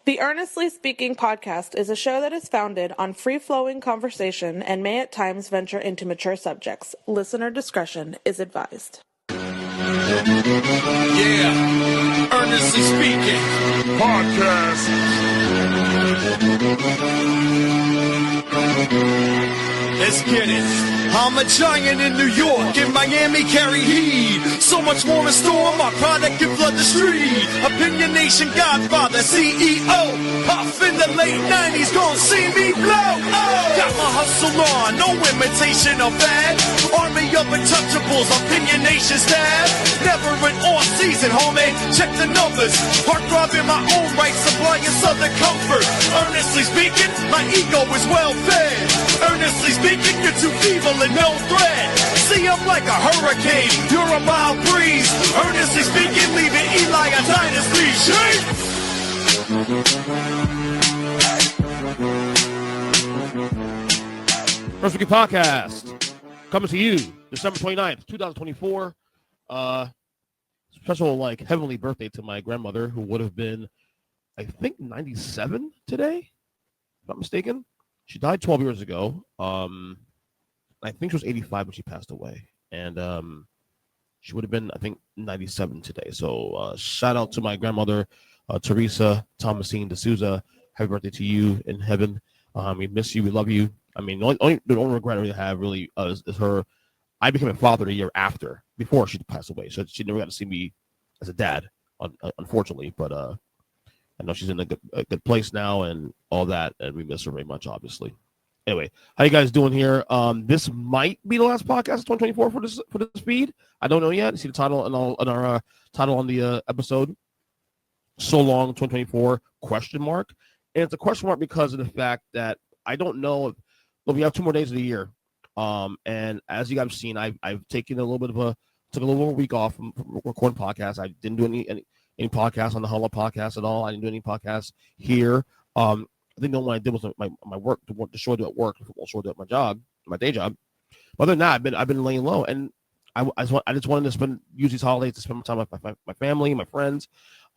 The Earnestly Speaking podcast is a show that is founded on free-flowing conversation and may at times venture into mature subjects. Listener discretion is advised. Yeah, Earnestly Speaking podcast. Let's get it. I'm a giant in New York, in Miami carry heat. So much more in store, my product can flood the street. Opinion Nation Godfather, CEO. Puff in the late 90s, gon' see me blow. Oh. Got my hustle on, no imitation of bad. Army of untouchables, Opinion Nation staff. Never an off season, homie, check the numbers. Heart throb in my own right, supplying southern comfort. Earnestly speaking, my ego is well fed. Earnestly speaking, you're too feeble and no threat. See, I'm like a hurricane, you're a mild breeze. Earnestly speaking, leaving Eli a dynasty. Shake! First Week Podcast coming to you December 29th, 2024. Special, like, heavenly birthday to my grandmother, who would have been, I think, 97 today, if I'm not mistaken. She died 12 years ago. I think she was 85 when she passed away. And she would have been, I think, 97 today. So shout out to my grandmother, Teresa Thomasine D'Souza. Happy birthday to you in heaven. We miss you. We love you. I mean, the only regret I really have really is her. I became a father the year after, before she passed away. So she never got to see me as a dad, unfortunately. But I know she's in a good place now and all that, and we miss her very much, obviously. Anyway, how you guys doing here? This might be the last podcast of 2024 for this feed. I don't know yet. You see the title and our title on the episode. So long 2024 ? And it's a question mark because of the fact that I don't know if we have 2 more days of the year. And as you guys have seen, I've taken a little bit of a week off from recording podcasts. I didn't do any podcasts on the Huddle Up podcast at all. I didn't do any podcasts here. I think the only one I did was my work, the show I do at work, the football show I do at my job, my day job. But other than that, I've been laying low, and I just wanted to use these holidays to spend my time with my family, my friends,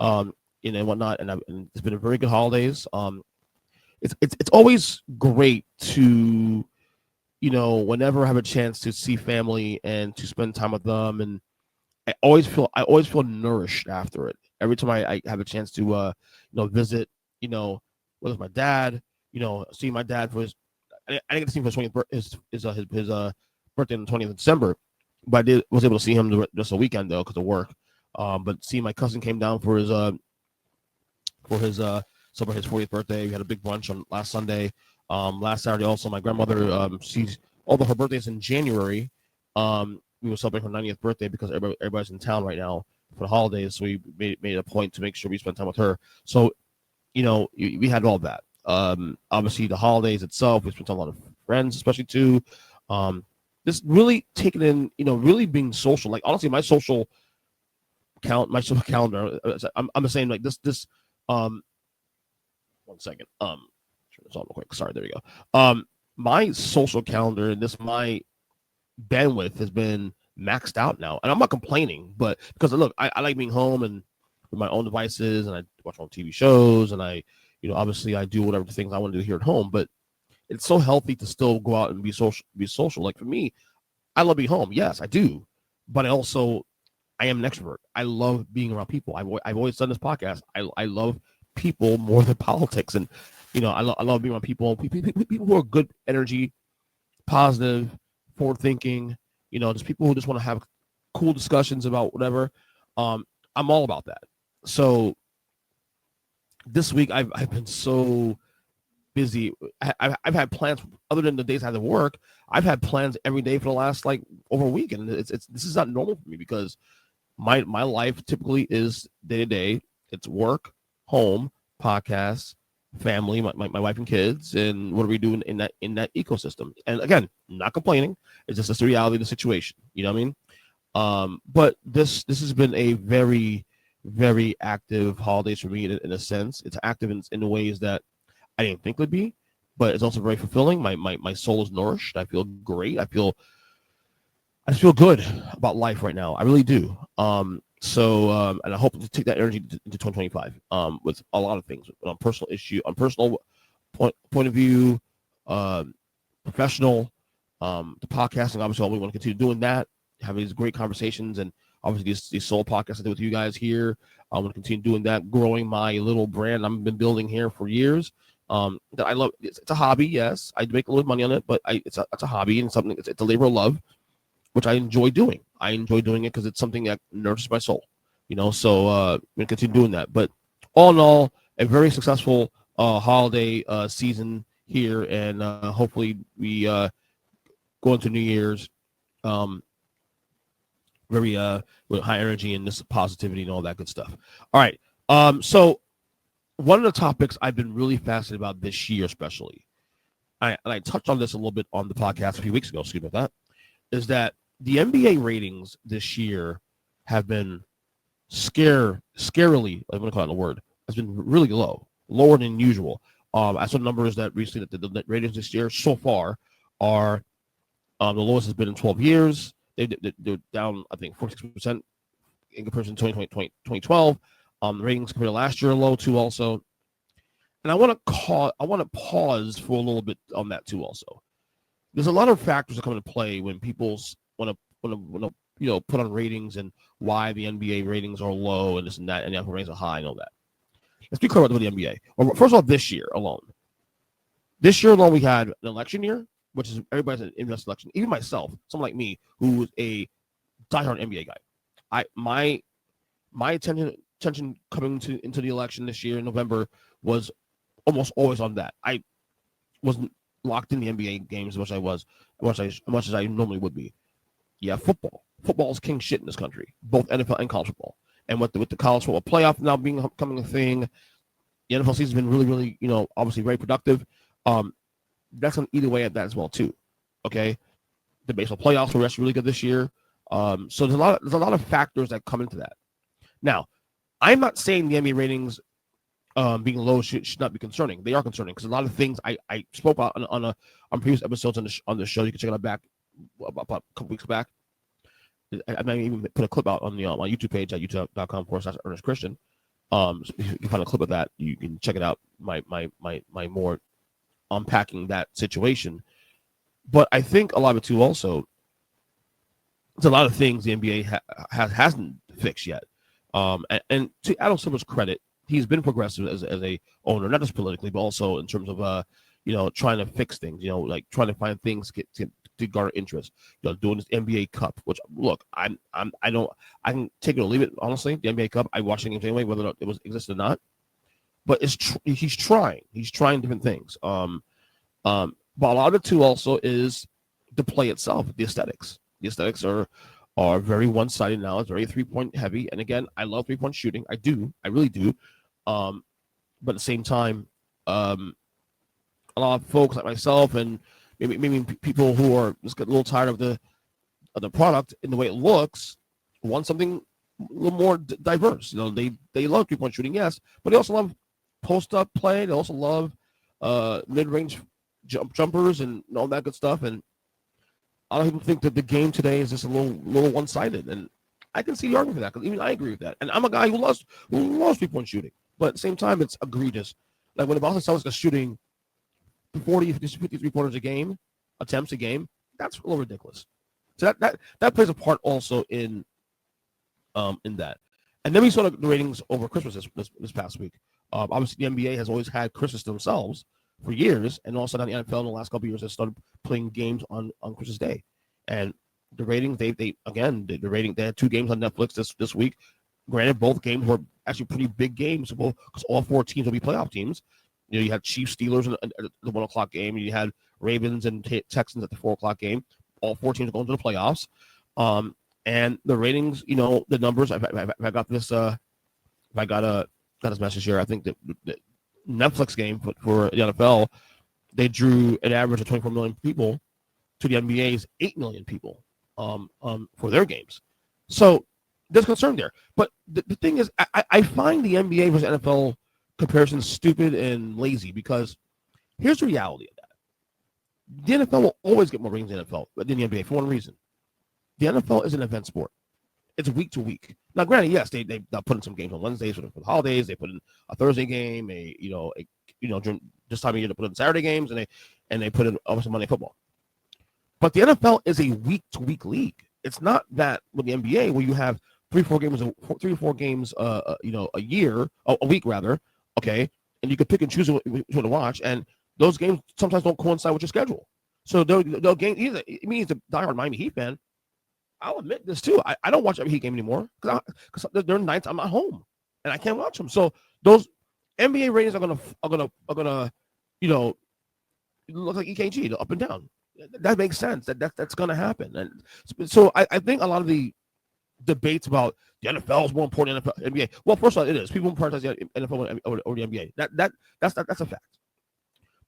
and whatnot. And it's been a very good holidays. It's always great to, whenever I have a chance to see family and to spend time with them, and I always feel nourished after it. Every time I have a chance to visit, whether it's my dad, see my dad for his, I didn't get to see him for his birthday on the 20th of December, but I was able to see him just a weekend though because of work. But seeing my cousin came down for his celebrate his 40th birthday. We had a big brunch on last Sunday. Last Saturday also, my grandmother, she's although her birthday's in January, we were celebrating her 90th birthday because everybody's in town right now for the holidays. So we made a point to make sure we spend time with her. So, we had all that. Obviously the holidays itself, we spent a lot of friends, especially too. Just really taking in, really being social. Like honestly, my social calendar. I'm saying like this. 1 second. Turn this on real quick. Sorry, there we go. My social calendar and my bandwidth has been maxed out now, and I'm not complaining, but because look, I like being home and with my own devices, and I watch my own TV shows, and I, obviously I do whatever things I want to do here at home, but it's so healthy to still go out and be social. Like for me, I love being home. Yes, I do, but I am an extrovert. I love being around people. I've always done this podcast. I love people more than politics, and I love being around people who are good energy, positive, forward thinking, just people who just want to have cool discussions about whatever. I'm all about that. So this week I've been so busy. I've had plans other than the days I had to work. I've had plans every day for the last over a week, and this is not normal for me because my life typically is day to day. It's work, home, podcasts, family, my wife and kids, and what are we doing in that ecosystem? And again, not complaining. It's just the reality of the situation. You know what I mean? But this has been a very, very active holidays for me in a sense. It's active in ways that I didn't think it would be, but it's also very fulfilling. My soul is nourished. I feel great. I feel good about life right now. I really do. So, and I hope to take that energy into 2025 with a lot of things, on personal issue, on personal point of view, professional, the podcasting. Obviously, we want to continue doing that, having these great conversations, and obviously these solo podcasts I do with you guys here. I want to continue doing that, growing my little brand I've been building here for years. That I love. It's a hobby, yes. I make a little money on it, but it's a hobby and something. It's a labor of love, which I enjoy doing. I enjoy doing it because it's something that nurtures my soul, So I'm going to continue doing that. But all in all, a very successful holiday season here, and hopefully we go into New Year's very with high energy and this positivity and all that good stuff. All right. So one of the topics I've been really fascinated about this year, especially, and I touched on this a little bit on the podcast a few weeks ago, excuse me about that, is that the NBA ratings this year have been scarily, I'm going to call it a word, has been really low, lower than usual. I saw numbers that recently that the ratings this year so far are the lowest has been in 12 years. They're down, I think, 46% in comparison to 2012. The ratings compared to last year are low too, also. And I want to pause for a little bit on that too, also. There's a lot of factors that come into play when people want to put on ratings and why the NBA ratings are low and this and that, and the NFL ratings are high and all that. Let's be clear about the NBA. Well, first of all, this year alone, we had an election year, which is everybody's an invested election. Even myself, someone like me, who was a diehard NBA guy, my attention coming into the election this year in November was almost always on that. I wasn't locked in the NBA games as much as I normally would be. Yeah, football. Football is king shit in this country, both NFL and college football. And with the college football playoff now becoming a thing, the NFL season's been really, really, obviously very productive. That's going to eat away at that as well too. Okay, the baseball playoffs were actually really good this year. So there's a lot of factors that come into that. Now, I'm not saying the NBA ratings being low should not be concerning. They are concerning because a lot of things I spoke about on previous episodes on the show. You can check it out back about a couple weeks back. I might even put a clip out on my YouTube page at youtube.com/Earnest Christian. So if you can find a clip of that, you can check it out. My more unpacking that situation. But I think a lot of it too also, there's a lot of things the NBA hasn't fixed yet. And to Adam Silver's credit, he's been progressive as a owner, not just politically, but also in terms of trying to fix things, like trying to find things to garner interest. Doing this NBA Cup, which look, I can take it or leave it. Honestly, the NBA Cup, I watch the games anyway, whether or not it exists or not. But he's trying different things. But a lot of it too also is the play itself, the aesthetics. The aesthetics are very one-sided now. It's very 3-point heavy. And again, I love 3-point shooting. I really do. But at the same time, a lot of folks like myself and maybe people who are just get a little tired of the product and the way it looks want something a little more diverse. They love 3-point shooting, yes, but they also love post-up play. They also love mid-range jumpers and all that good stuff. And a lot of people think that the game today is just a little one-sided, and I can see the argument for that because even I agree with that. And I'm a guy who loves 3-point shooting, but at the same time, it's egregious. Like when the Boston Celtics are shooting 40, 50 3-pointers attempts a game, that's a little ridiculous. So that plays a part also in that. And then we saw the ratings over Christmas this past week. Obviously, the NBA has always had Christmas themselves for years, and also the NFL in the last couple of years has started playing games on Christmas Day. And the ratings, they had 2 games on Netflix this week. Granted, both games were actually pretty big games because all 4 teams will be playoff teams. You had Chiefs Steelers in the 1 o'clock game, and you had Ravens and Texans at the 4 o'clock game. All 4 teams are going to the playoffs. And the ratings, the numbers. I got this. I got this message here. I think that the Netflix game for the NFL, they drew an average of 24 million people to the NBA's 8 million people for their games. So there's concern there. But the thing is, I find the NBA versus NFL comparison stupid and lazy because here's the reality of that. The NFL will always get more ratings than the NBA for one reason. The NFL is an event sport. It's week to week. Now, granted, yes, they put in some games on Wednesdays for the holidays. They put in a Thursday game, during this time of year they put in Saturday games, and they put in obviously Monday football. But the NFL is a week to week league. It's not that with the NBA where you have 3 or 4 games a week rather, okay, and you can pick and choose what you want to watch, and those games sometimes don't coincide with your schedule. So they'll game either. It means a diehard Miami Heat fan. I'll admit this too. I don't watch every Heat game anymore because there are nights I'm not home and I can't watch them. So those NBA ratings are gonna look like EKG, up and down. That makes sense. That's gonna happen. And so I think a lot of the debates about the NFL is more important than the NBA. Well, first of all, it is. People prioritize the NFL over the NBA. That's a fact.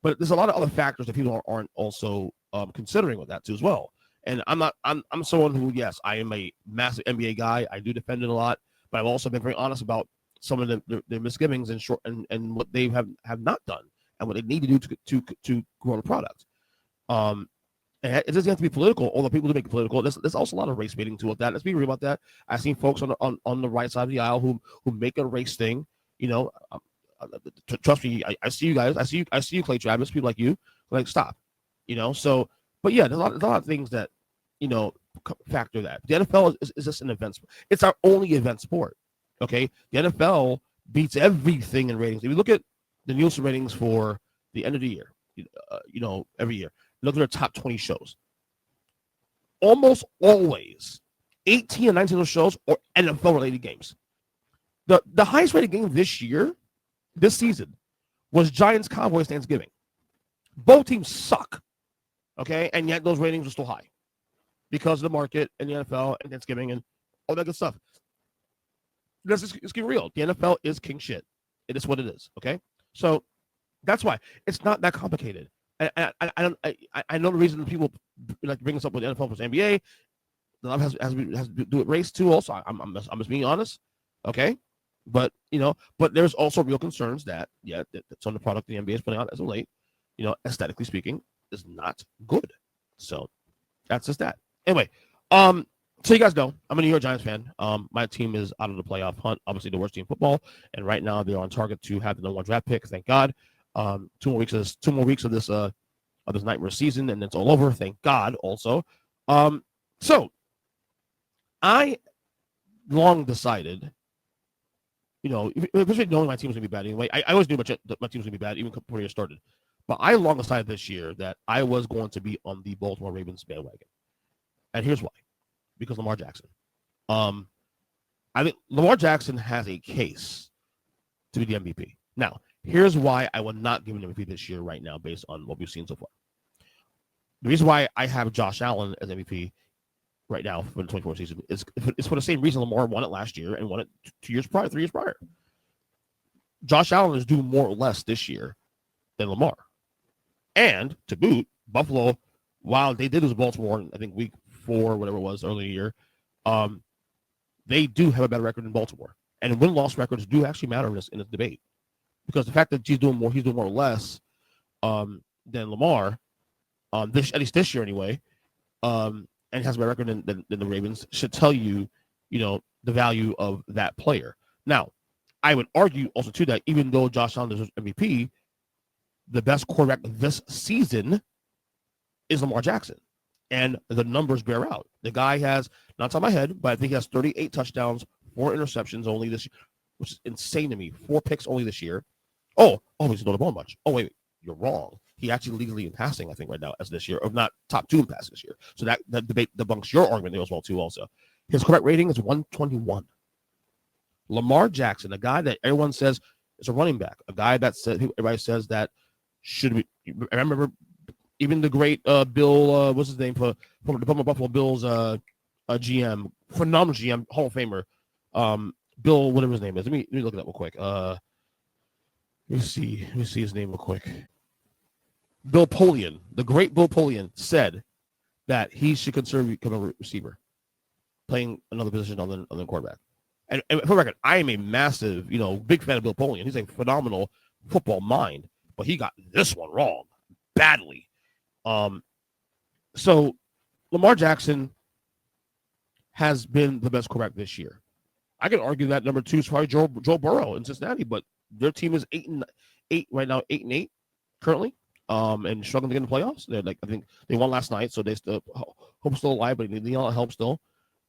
But there's a lot of other factors that people aren't also considering with that too as well. And I'm someone who, yes, I am a massive NBA guy. I do defend it a lot, but I've also been very honest about some of their misgivings and what they have not done and what they need to do to grow the product. And it doesn't have to be political, although people do make it political. There's also a lot of race baiting too with that. Let's be real about that. I've seen folks on the right side of the aisle who make a race thing. Trust me, I see you guys. I see you, Clay Travis. People like you, like stop. So. But yeah, there's a lot of things that, factor that. The NFL is just an event sport. It's our only event sport, okay? The NFL beats everything in ratings. If you look at the Nielsen ratings for the end of the year, every year, look at their top 20 shows. Almost always, 18 and 19 of those shows are NFL-related games. The highest-rated game this season, was Giants-Cowboys Thanksgiving. Both teams suck. Okay, and yet those ratings are still high because of the market and the NFL and Thanksgiving and all that good stuff. Let's get real. The NFL is king shit. It is what it is. Okay, so that's why it's not that complicated. I know the reason people like to bring this up with the NFL versus NBA. The love has to do with race too. Also, I'm just being honest. Okay, but there's also real concerns that some of the product the NBA is putting out as of late, aesthetically speaking, is not good. So that's just that. Anyway, so you guys know I'm a New York Giants fan. My team is out of the playoff hunt, obviously the worst team in football, and right now they're on target to have the number 1 draft pick. Thank God. 2 more weeks of this nightmare season, and it's all over. Thank God. Also, so I long decided, especially knowing my team was gonna be bad anyway. I always knew my team was gonna be bad even before the year started. But I long decided this year that I was going to be on the Baltimore Ravens bandwagon. And here's why. Because Lamar Jackson. I think Lamar Jackson has a case to be the MVP. Now, here's why I will not give him MVP this year right now based on what we've seen so far. The reason why I have Josh Allen as MVP right now for the 2024 season is for the same reason Lamar won it last year and won it 3 years prior. Josh Allen is due more or less this year than Lamar. And to boot, Buffalo, while they did lose Baltimore, I think week 4, whatever it was, early in the year, they do have a better record than Baltimore. And win-loss records do actually matter in this debate. Because the fact that he's doing more or less than Lamar, at least this year anyway, and has a better record than the Ravens, should tell you, the value of that player. Now, I would argue also, too, that even though Josh Allen is MVP, the best quarterback this season is Lamar Jackson. And the numbers bear out. The guy has, not on top of my head, but I think he has 38 touchdowns, 4 interceptions only this year, which is insane to me. 4 picks only this year. Oh, he's throwing the ball much. Oh, wait, you're wrong. He actually leads the league in passing, I think, right now as this year, or not top 2 in passing this year. So that debate debunks your argument there as well, too, also. His quarterback rating is 121. Lamar Jackson, a guy that everyone says is a running back, a guy that everybody says that should be. I remember even the great Bill, what's his name, from the Buffalo Bills GM, phenomenal GM, Hall of Famer, Bill, whatever his name is. Let me look it up real quick. Let me see his name real quick. Bill Polian, the great Bill Polian, said that he should consider becoming a receiver, playing another position other than quarterback. And for the record, I am a massive, big fan of Bill Polian. He's a phenomenal football mind, but he got this one wrong badly. So Lamar Jackson has been the best quarterback this year. I could argue that number 2 is probably Joe Burrow in Cincinnati, but their team is 8-8 right now, 8-8 currently, and struggling to get in the playoffs. They're like, I think they won last night, so they still hope still alive, but they need help still.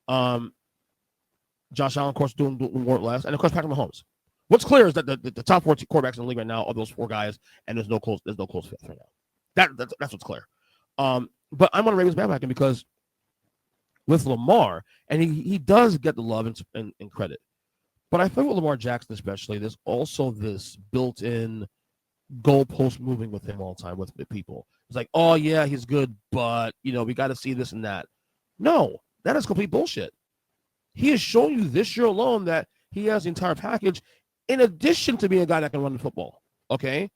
Josh Allen, of course, doing more or less, and of course Patrick Mahomes. What's clear is that the top 4 quarterbacks in the league right now are those 4 guys, and there's no close fifth right now. That's what's clear. But I'm on the Ravens bandwagon because with Lamar, and he does get the love and credit. But I think with Lamar Jackson especially, there's also this built-in goalpost moving with him all the time with people. It's like, oh, yeah, he's good, but, we got to see this and that. No, that is complete bullshit. He has shown you this year alone that he has the entire package in addition to being a guy that can run the football, okay?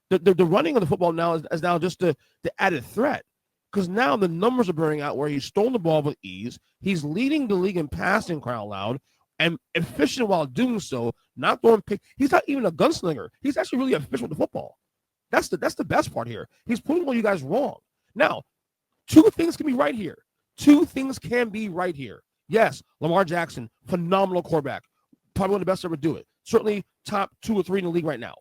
The running of the football now is now just the added threat. Because now the numbers are burning out where he's stolen the ball with ease. He's leading the league in passing, cry out loud, and efficient while doing so, not throwing pick. He's not even a gunslinger. He's actually really efficient with the football. That's the best part here. He's putting all you guys wrong. Now, 2 things can be right here. 2 things can be right here. Yes, Lamar Jackson, phenomenal quarterback. Probably one of the best to ever do it. Certainly top 2 or 3 in the league right now.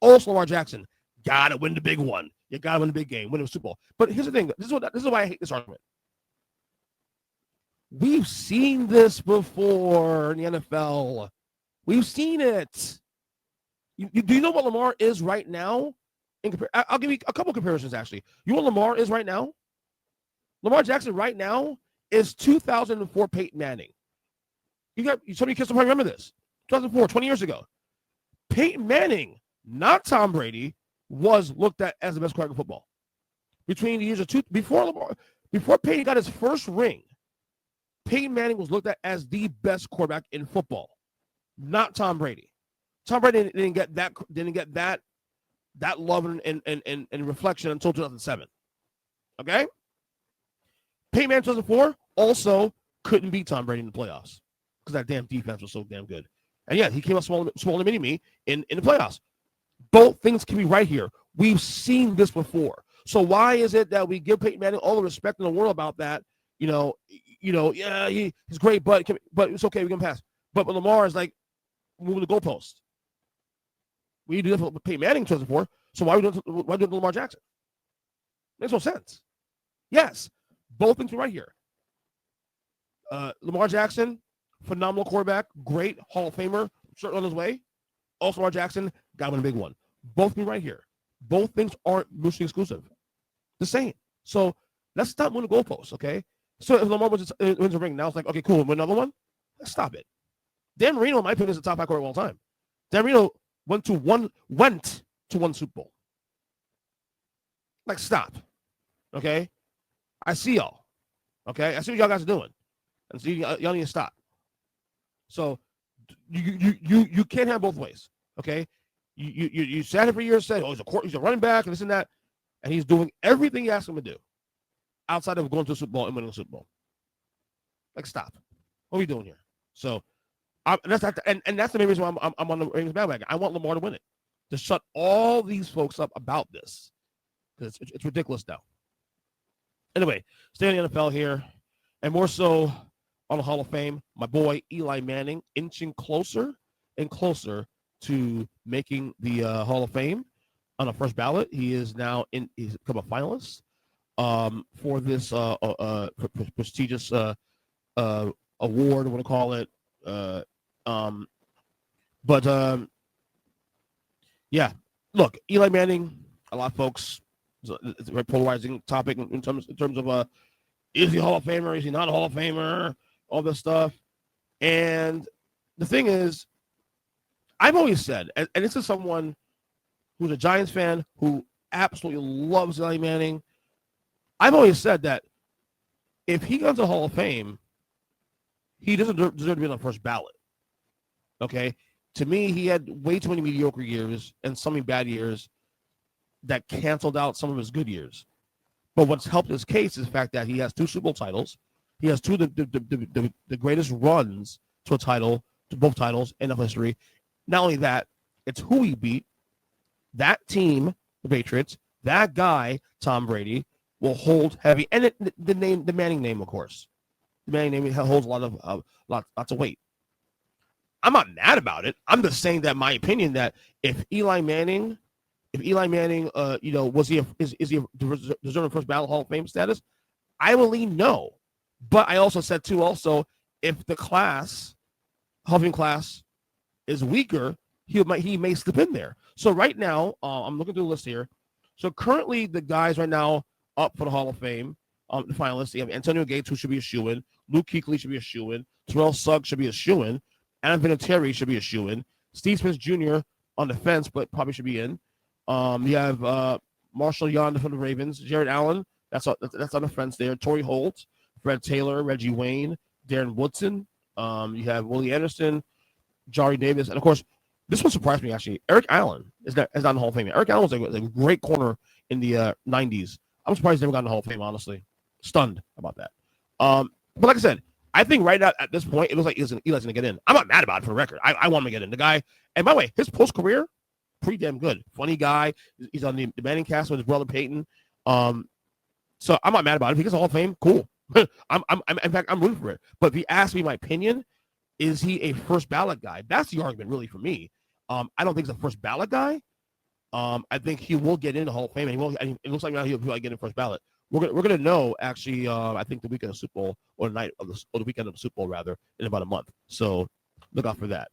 Also, Lamar Jackson, got to win the big one. You got to win the big game, win the Super Bowl. But here's the thing. This is why I hate this argument. We've seen this before in the NFL. We've seen it. Do you know what Lamar is right now? I'll give you a couple comparisons, actually. You know what Lamar is right now? Lamar Jackson right now is 2004 Peyton Manning. Some of you kids will probably remember this. 2004, 20 years ago. Peyton Manning, not Tom Brady, was looked at as the best quarterback in football. Between the years of before Peyton got his first ring, Peyton Manning was looked at as the best quarterback in football, not Tom Brady. Tom Brady didn't get that love and reflection until 2007. Okay? Peyton Manning 2004 also couldn't beat Tom Brady in the playoffs because that damn defense was so damn good. And yeah, he came out smaller than me in the playoffs. Both things can be right here. We've seen this before. So why is it that we give Peyton Manning all the respect in the world about that? Yeah, he's great, but it's okay. We can pass. But Lamar is like moving the goalpost. We do that with Peyton Manning in 2004. So why do it to Lamar Jackson? Makes no sense. Yes, both things are right here. Lamar Jackson, phenomenal quarterback, great Hall of Famer, certainly on his way. Also, Lamar Jackson got one big one. Both be right here. Both things aren't mutually exclusive. The same. So let's stop moving the goalposts, okay? So if Lamar wins a ring, now it's like, okay, cool, win another one? Let's stop it. Dan Marino, in my opinion, is the top 5 quarterback of all time. Dan Marino went to one Super Bowl. Like, stop. Okay? I see y'all. Okay? I see what y'all guys are doing. And so y'all need to stop. So you can't have both ways. Okay? You sat here for years and said, he's a running back and this and that. And he's doing everything you asked him to do outside of going to the Super Bowl and winning the Super Bowl. Like, stop. What are we doing here? So that's the main reason why I'm on the Ravens bandwagon. I want Lamar to win it. To shut all these folks up about this. Because it's ridiculous now. Anyway, stay in the NFL here. And more so on the Hall of Fame, my boy Eli Manning inching closer and closer to making the Hall of Fame on the first ballot. He is now he's become a finalist for this prestigious award, I want to call it. Yeah, look, Eli Manning, a lot of folks, it's a very polarizing topic in terms of is he a Hall of Famer? Is he not a Hall of Famer? All this stuff. And the thing is, I've always said, and this is someone who's a Giants fan who absolutely loves Eli Manning. I've always said that if he goes to the Hall of Fame, he doesn't deserve to be on the first ballot. Okay? To me, he had way too many mediocre years and so many bad years that canceled out some of his good years. But what's helped his case is the fact that he has 2 Super Bowl titles. He has 2 of the greatest runs to a title, to both titles in NFL history. Not only that, it's who he beat. That team, the Patriots, that guy, Tom Brady, will hold heavy. And the Manning name, of course. Manning name holds a lot of lots of weight. I'm not mad about it. I'm just saying that my opinion that if Eli Manning, was is he deserving first ballot Hall of Fame status? I will lean no. But I also said too, if the Hall of Fame class is weaker, he may slip in there. So right now, I'm looking through the list here. So currently, the guys right now up for the Hall of Fame, the finalists, you have Antonio Gates, who should be a shoo-in. Luke Kuechly should be a shoo-in. Terrell Suggs should be a shoo-in. Adam Vinatieri should be a shoo-in. Steve Smith Jr. on the fence, but probably should be in. You have Marshall Yonder from the Ravens. Jared Allen, that's on the fence there. Torrey Holt, Fred Taylor, Reggie Wayne, Darren Woodson. You have Willie Anderson, Jari Davis, and of course, this one surprised me actually. Eric Allen is not in the Hall of Fame. Eric Allen was a great corner in the 90s. I'm surprised he never got in the Hall of Fame, honestly. Stunned about that. But like I said, I think right now at this point, it looks like Eli's going to get in. I'm not mad about it for the record. I want him to get in. The guy, and by the way, his post-career, pretty damn good. Funny guy. He's on the Manning cast with his brother Peyton. So I'm not mad about it. If he gets a Hall of Fame, cool. I'm in fact, I'm rooting for it. But if you ask me my opinion, is he a first ballot guy? That's the argument really for me. I don't think he's a first ballot guy. I think he will get in the Hall of Fame, and it looks like now he'll get in first ballot. We're gonna know actually. I think the weekend of the Super Bowl or the weekend of the Super Bowl rather in about a month. So look out for that.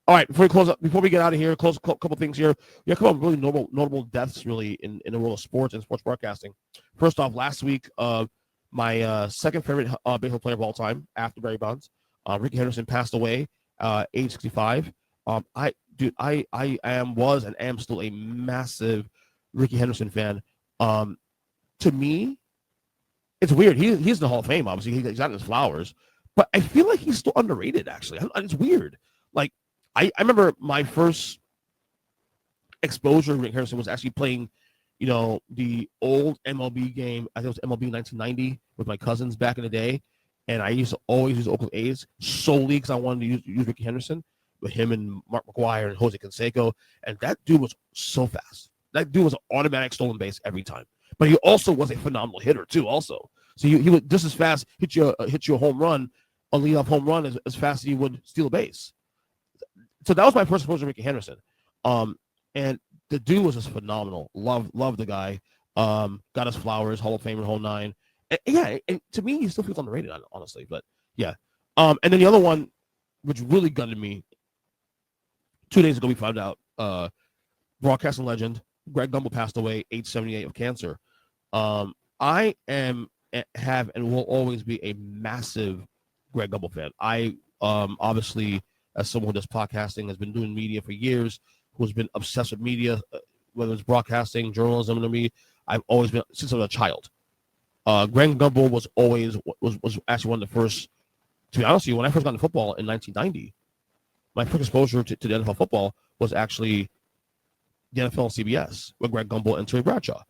All right, before we get out of here, close a couple things here. We have a couple of really notable deaths really in the world of sports and sports broadcasting. First off, last week, my second favorite baseball player of all time after Barry Bonds, Rickey Henderson, passed away, age 65. I was and am still a massive Rickey Henderson fan. To me, it's weird. He's in the Hall of Fame, obviously. He's gotten his flowers, but I feel like he's still underrated. Actually, it's weird. Like I remember my first exposure to Rick Henderson was actually playing, the old MLB game. I think it was MLB 1990 with my cousins back in the day, and I used to always use Oakland A's solely because I wanted to use Rickey Henderson with him and Mark McGwire and Jose Canseco, and that dude was so fast. That dude was an automatic stolen base every time. But he also was a phenomenal hitter too. Also, so he would just as fast hit you a home run, a leadoff home run as fast as he would steal a base. So that was my first exposure to Rickey Henderson. And the dude was just phenomenal. Love the guy. Got his flowers, Hall of Fame in whole nine. And to me, he still feels underrated, honestly. But yeah. And then the other one, which really gutted me, 2 days ago we found out broadcasting legend Greg Gumbel passed away, age 78 of cancer. I have and will always be a massive Greg Gumbel fan. I obviously, as someone who does podcasting, has been doing media for years, who's been obsessed with media, whether it's broadcasting, journalism, to me, I've always been since I was a child. Greg Gumbel was actually one of the first. To be honest with you, when I first got into football in 1990, my first exposure to the NFL football was actually the NFL on CBS with Greg Gumbel and Terry Bradshaw.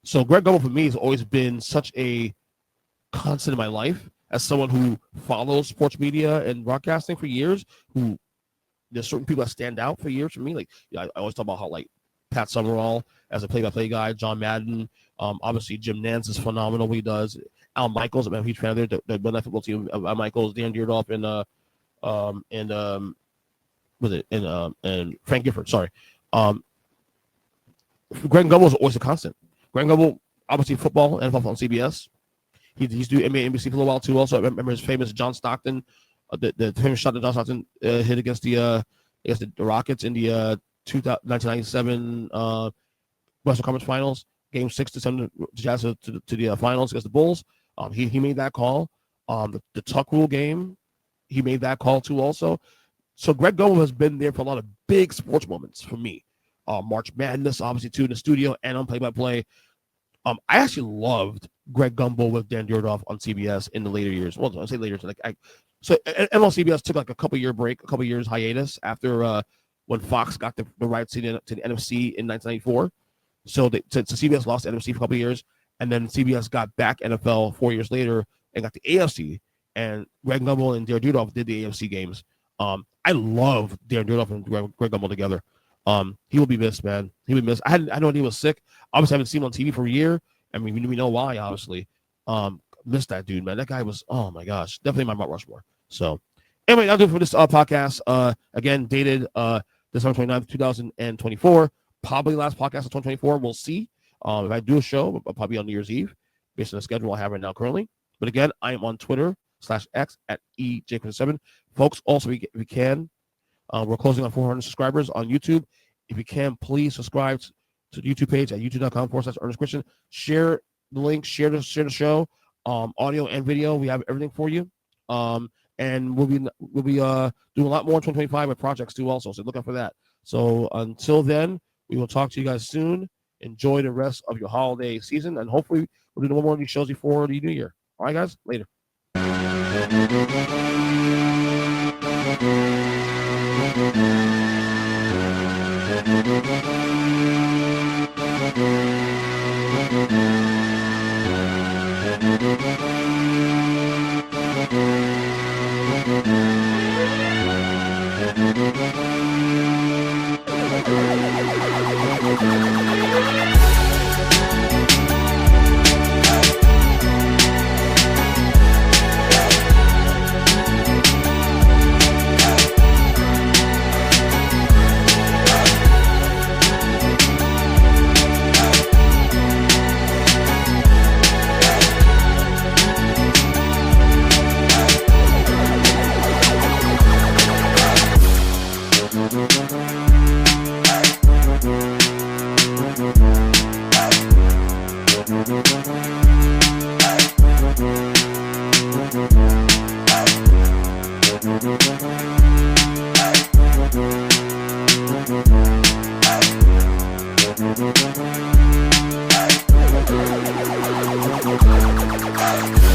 So Greg Gumbel for me has always been such a constant in my life as someone who follows sports media and broadcasting for years. Who there's certain people that stand out for years for me. Like I always talk about how like Pat Summerall as a play-by-play guy, John Madden, obviously Jim Nantz is phenomenal what he does. Al Michaels, I'm a huge fan of the Monday football team. Al Michaels, Dan Dierdorf, and Frank Gifford. Sorry. Greg Gumbel is always a constant. Greg Gumbel, obviously football, NFL on CBS. He's doing NBA, NBC for a little while too. Also, I remember his famous John Stockton, the famous shot that John Stockton hit against the Rockets in the 1997 Western Conference Finals, Game 6 to send the Jazz to the finals against the Bulls. He made that call. The Tuck Rule game, he made that call too. Also, so Greg Gumbel has been there for a lot of big sports moments for me. March Madness, obviously, too, in the studio and on play-by-play. I actually loved Greg Gumbel with Dan Dierdorf on CBS in the later years. Well, I say later. So CBS took like a couple-year break, a couple years hiatus after when Fox got the rights to the NFC in 1994. So CBS lost the NFC for a couple of years, and then CBS got back NFL 4 years later and got the AFC. And Greg Gumbel and Dan Dierdorf did the AFC games. I love Dan Dierdorf and Greg Gumbel together. He will be missed, man. He'll be missed. I know he was sick. Obviously, I haven't seen him on TV for a year. I mean, we know why, obviously. But Missed that dude, man. That guy was, oh my gosh, definitely my Mount Rushmore. So anyway, that'll do it for this podcast. Again, dated December 29th, 2024. Probably last podcast of 2024. We'll see. If I do a show, I'll probably on New Year's Eve, based on the schedule I have right now currently. But again, I am on Twitter/X at EJ Christian. Folks, also, if you can, we're closing on 400 subscribers on YouTube. If you can, please subscribe to the YouTube page at youtube.com/Earnest Christian. Share the link, share the show, audio and video. We have everything for you. And we'll be doing a lot more in 2025 with projects too also. So look out for that. So until then, we will talk to you guys soon. Enjoy the rest of your holiday season, and hopefully we'll do one more of these shows before the new year. All right, guys, later. Bye.